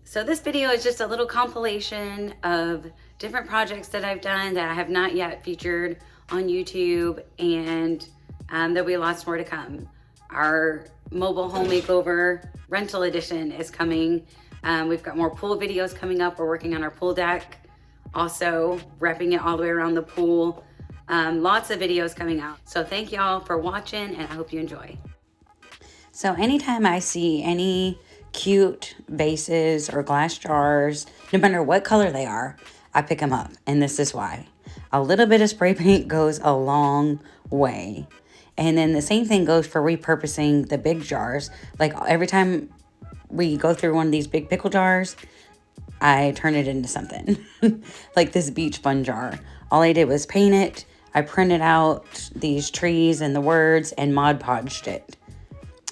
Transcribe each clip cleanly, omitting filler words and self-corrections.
So this video is just a little compilation of different projects that I've done that I have not yet featured on YouTube, and there'll be lots more to come. Our mobile home makeover rental edition is coming. We've got more pool videos coming up. We're working on our pool deck, also wrapping it all the way around the pool. Lots of videos coming out. So thank y'all for watching, and I hope you enjoy. So anytime I see any cute vases or glass jars, no matter what color they are, I pick them up. And this is why. A little bit of spray paint goes a long way. And then the same thing goes for repurposing the big jars. Like every time we go through one of these big pickle jars, I turn it into something. Like this beach fun jar. All I did was paint it. I printed out these trees and the words and Mod Podged it.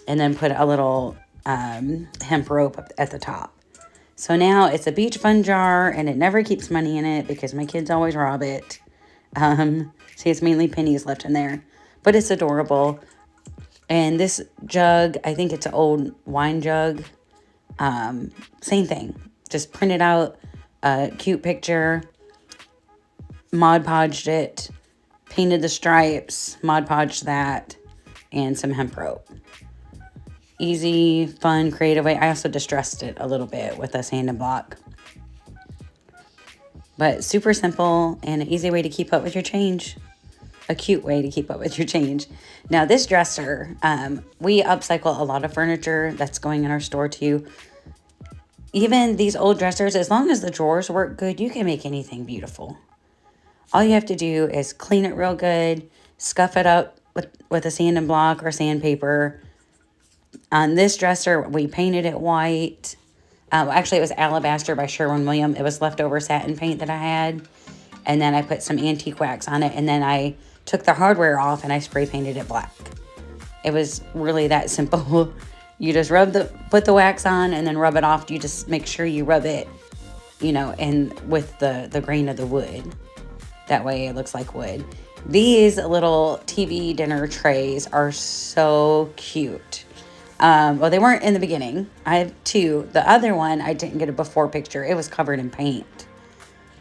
And then put a little hemp rope up at the top. So now it's a beach fun jar, and it never keeps money in it because my kids always rob it. See, it's mainly pennies left in there, but it's adorable. And this jug, I think it's an old wine jug. Same thing. Just printed out a cute picture, Mod Podged it, painted the stripes, Mod Podged that, and some hemp rope. Easy, fun, creative way. I also distressed it a little bit with a sand and block. But super simple and an easy way to keep up with your change. A cute way to keep up with your change. Now this dresser, we upcycle a lot of furniture that's going in our store too. Even these old dressers, as long as the drawers work good, you can make anything beautiful. All you have to do is clean it real good, scuff it up with a sand and block or sandpaper. On this dresser, we painted it white. Actually, it was Alabaster by Sherwin. It was leftover satin paint that I had. And then I put some antique wax on it. And then I took the hardware off and I spray painted it black. It was really that simple. You just put the wax on and then rub it off. You just make sure you rub it, and with the grain of the wood. That way it looks like wood. These little TV dinner trays are so cute. Well, they weren't in the beginning. I have two. The other one, I didn't get a before picture. It was covered in paint.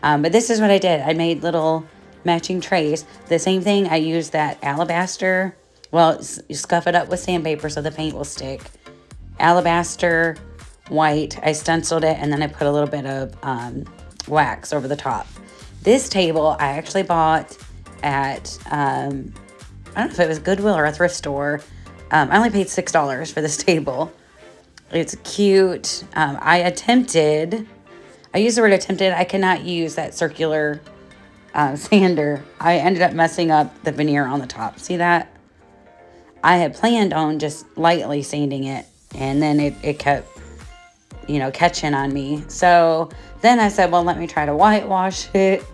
But this is what I did. I made little matching trays. The same thing, I used that Alabaster. Well, you scuff it up with sandpaper so the paint will stick. Alabaster white. I stenciled it, and then I put a little bit of wax over the top. This table, I actually bought at, I don't know if it was Goodwill or a thrift store. I only paid $6 for this table. It's cute. I used the word attempted. I cannot use that circular sander. I ended up messing up the veneer on the top. See that? I had planned on just lightly sanding it, and then it kept, catching on me. So then I said, well, let me try to whitewash it.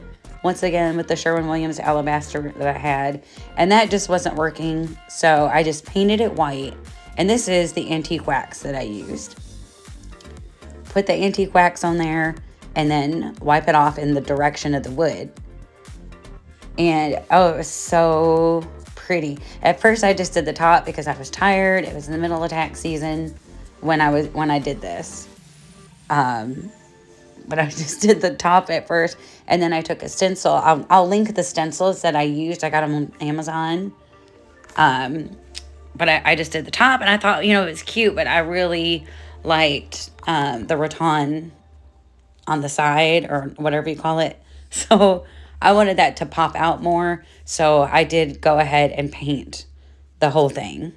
Once again, with the Sherwin-Williams Alabaster that I had. And that just wasn't working. So I just painted it white. And this is the antique wax that I used. Put the antique wax on there and then wipe it off in the direction of the wood. And oh, it was so pretty. At first I just did the top because I was tired. It was in the middle of tax season when I did this. But I just did the top at first, and then I took a stencil. I'll link the stencils that I used. I got them on Amazon. But I just did the top, and I thought, it was cute, but I really liked the rattan on the side, or whatever you call it. So I wanted that to pop out more, so I did go ahead and paint the whole thing.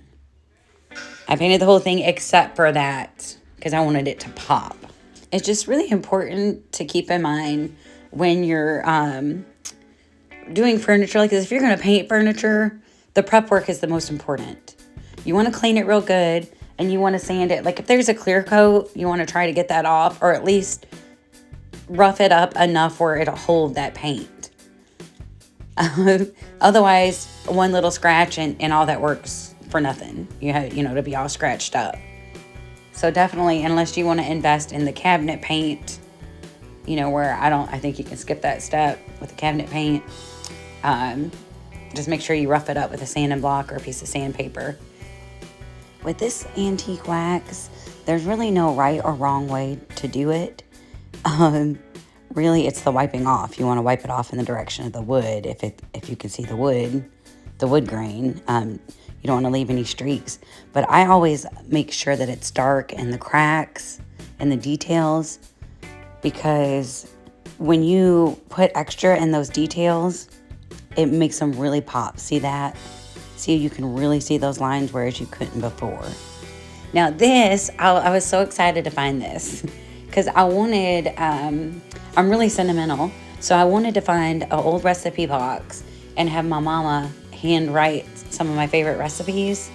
I painted the whole thing except for that, because I wanted it to pop. It's just really important to keep in mind when you're doing furniture like this. If you're going to paint furniture, the prep work is the most important. You want to clean it real good, and you want to sand it. Like if there's a clear coat, you want to try to get that off, or at least rough it up enough where it'll hold that paint. Otherwise, one little scratch and all that works for nothing. You have, to be all scratched up. So definitely, unless you want to invest in the cabinet paint, where I think you can skip that step with the cabinet paint. Just make sure you rough it up with a sand and block or a piece of sandpaper. With this antique wax, there's really no right or wrong way to do it. Um, really, it's the wiping off. You want to wipe it off in the direction of the wood. If you can see the wood grain, you don't want to leave any streaks. But I always make sure that it's dark in the cracks and the details, because when you put extra in those details, it makes them really pop. See that? See, you can really see those lines, whereas you couldn't before. Now this, I was so excited to find this because I wanted, I'm really sentimental. So I wanted to find an old recipe box and have my mama handwrite some of my favorite recipes.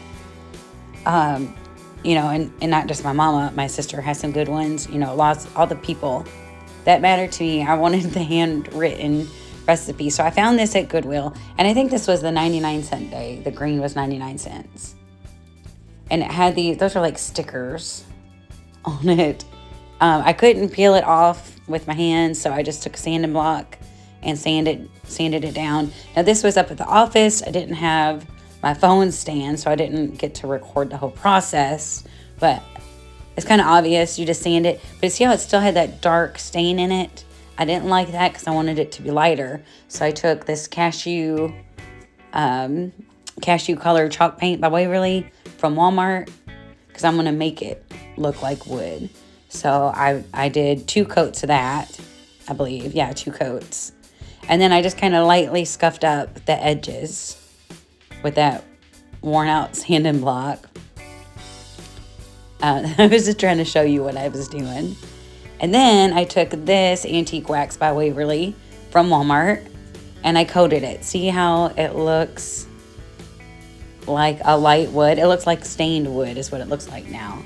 You know, and not just my mama, my sister has some good ones, you know, all the people that matter to me. I wanted the handwritten recipe. So I found this at Goodwill, and I think this was the 99-cent day. The green was 99 cents. And it had those are like stickers on it. I couldn't peel it off with my hands, so I just took a sanding block and sanded it down. Now this was up at the office. I didn't have my phone stand, so I didn't get to record the whole process, but it's kind of obvious. You just sand it, but see how it still had that dark stain in it? I didn't like that because I wanted it to be lighter. So I took this cashew color chalk paint by Waverly from Walmart, because I'm going to make it look like wood. So I did 2 coats of that, I believe. Yeah, 2 coats. And then I just kind of lightly scuffed up the edges with that worn out sanding block. I was just trying to show you what I was doing. And then I took this antique wax by Waverly from Walmart and I coated it. See how it looks like a light wood? It looks like stained wood is what it looks like now.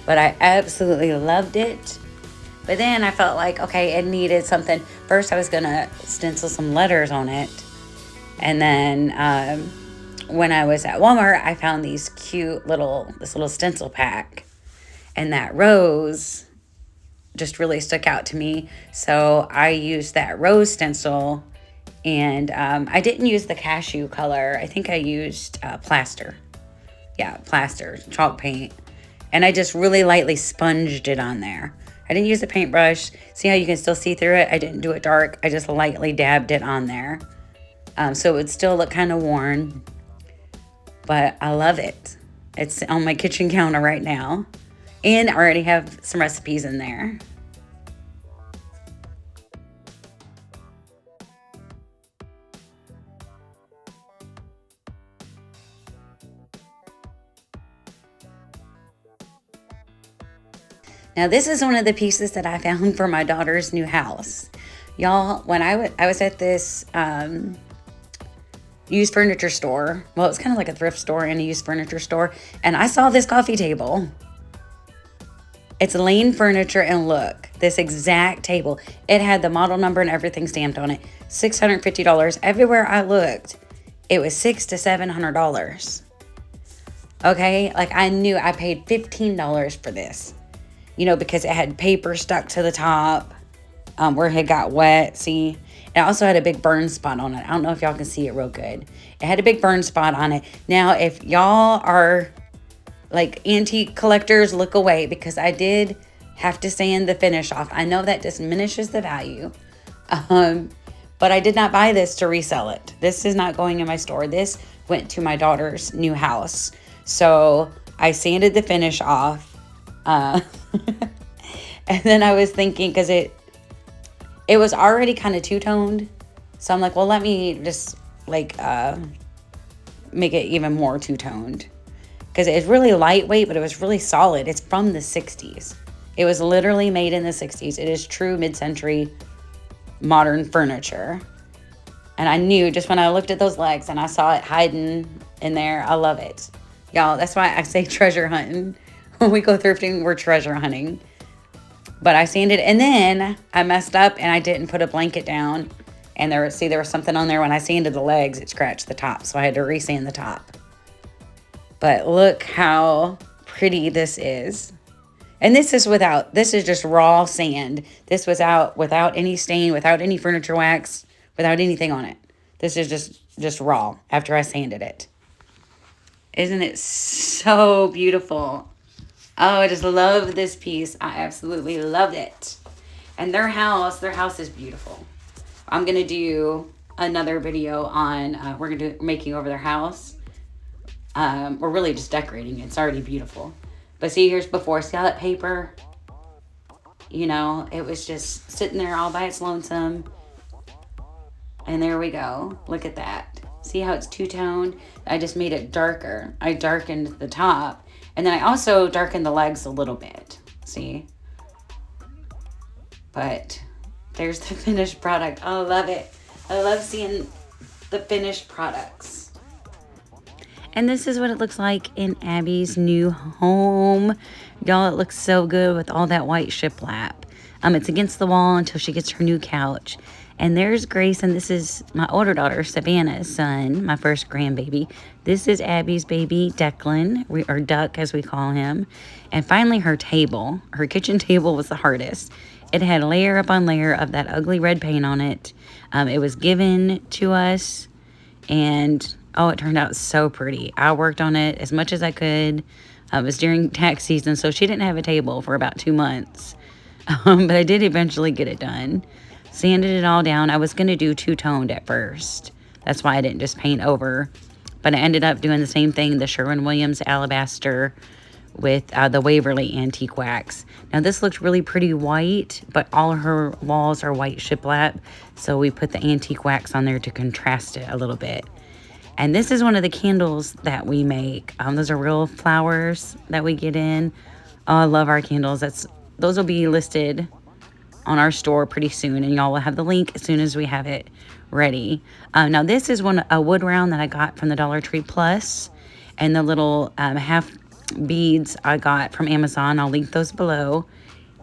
But I absolutely loved it. But then I felt like, okay, it needed something. First I was going to stencil some letters on it. And then when I was at Walmart, I found this little stencil pack. And that rose just really stuck out to me. So I used that rose stencil, and I didn't use the cashew color. I think I used plaster. Yeah, plaster, chalk paint. And I just really lightly sponged it on there. I didn't use a paintbrush. See how you can still see through it? I didn't do it dark. I just lightly dabbed it on there. So it would still look kind of worn. But I love it. It's on my kitchen counter right now. And I already have some recipes in there. Now this is one of the pieces that I found for my daughter's new house. Y'all, when I was at this used furniture store. Well, it was kind of like a thrift store and a used furniture store. And I saw this coffee table. It's Lane Furniture, and look, this exact table. It had the model number and everything stamped on it. $650. Everywhere I looked, it was $600 to $700. Okay, like I knew I paid $15 for this. You know, because it had paper stuck to the top where it had got wet. See, it also had a big burn spot on it. I don't know if y'all can see it real good. It had a big burn spot on it. Now, if y'all are like antique collectors, look away, because I did have to sand the finish off. I know that diminishes the value, but I did not buy this to resell it. This is not going in my store. This went to my daughter's new house. So I sanded the finish off. And then I was thinking, because it was already kind of two-toned. So I'm like, well, let me just like make it even more two-toned. Because it's really lightweight, but it was really solid. It's from the 60s. It was literally made in the 60s. It is true mid-century modern furniture. And I knew just when I looked at those legs and I saw it hiding in there, I love it. Y'all, that's why I say treasure hunting. When we go thrifting, we're treasure hunting. But I sanded, and then I messed up and I didn't put a blanket down. And there was something on there when I sanded the legs, it scratched the top. So I had to resand the top. But look how pretty this is. And this is just raw sand. This was out without any stain, without any furniture wax, without anything on it. This is just raw after I sanded it. Isn't it so beautiful? Oh, I just love this piece. I absolutely loved it. And their house is beautiful. I'm going to do another video on, we're going to do making over their house. We're really just decorating it. It's already beautiful. But see, here's before. See how that paper, you know, it was just sitting there all by its lonesome. And there we go. Look at that. See how it's two-toned? I just made it darker. I darkened the top. And then I also darkened the legs a little bit. See? But there's the finished product. I love it. I love seeing the finished products. And this is what it looks like in Abby's new home. Y'all, it looks so good with all that white shiplap. It's against the wall until she gets her new couch. And there's Grace, and this is my older daughter, Savannah's son, my first grandbaby. This is Abby's baby, Declan, or Duck as we call him. And finally her table. Her kitchen table was the hardest. It had layer upon layer of that ugly red paint on it. It was given to us, and oh, it turned out so pretty. I worked on it as much as I could. It was during tax season, so she didn't have a table for about 2 months. But I did eventually get it done. Sanded it all down. I was going to do two-toned at first. That's why I didn't just paint over. But I ended up doing the same thing, the Sherwin Alabaster with the Waverly antique wax. Now this looked really pretty white, but all her walls are white shiplap. So we put the antique wax on there to contrast it a little bit. And this is one of the candles that we make. Those are real flowers that we get in. Oh, I love our candles. Those will be listed on our store pretty soon, and y'all will have the link as soon as we have it ready. Now this is a wood round that I got from the Dollar Tree Plus, and the little half beads I got from Amazon. I'll link those below.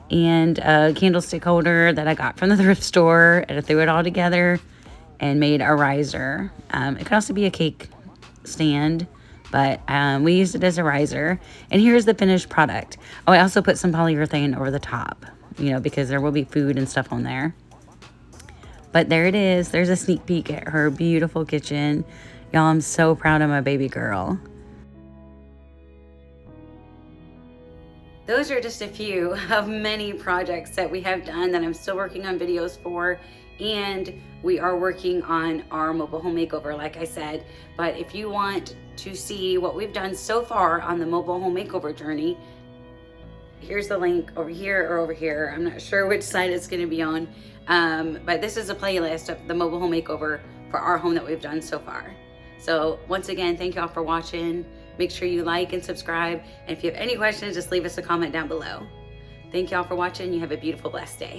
And a candlestick holder that I got from the thrift store, and I threw it all together and made a riser. It could also be a cake stand, but we used it as a riser. And here's the finished product. Oh, I also put some polyurethane over the top, you know, because there will be food and stuff on there. But there it is. There's a sneak peek at her beautiful kitchen. Y'all, I'm so proud of my baby girl. Those are just a few of many projects that we have done that I'm still working on videos for, and we are working on our mobile home makeover, like I said. But if you want to see what we've done so far on the mobile home makeover journey, here's the link over here or over here. I'm not sure which side it's going to be on, but this is a playlist of the mobile home makeover for our home that we've done so far. So once again, thank y'all for watching. Make sure you like and subscribe. And if you have any questions, just leave us a comment down below. Thank y'all for watching. You have a beautiful, blessed day.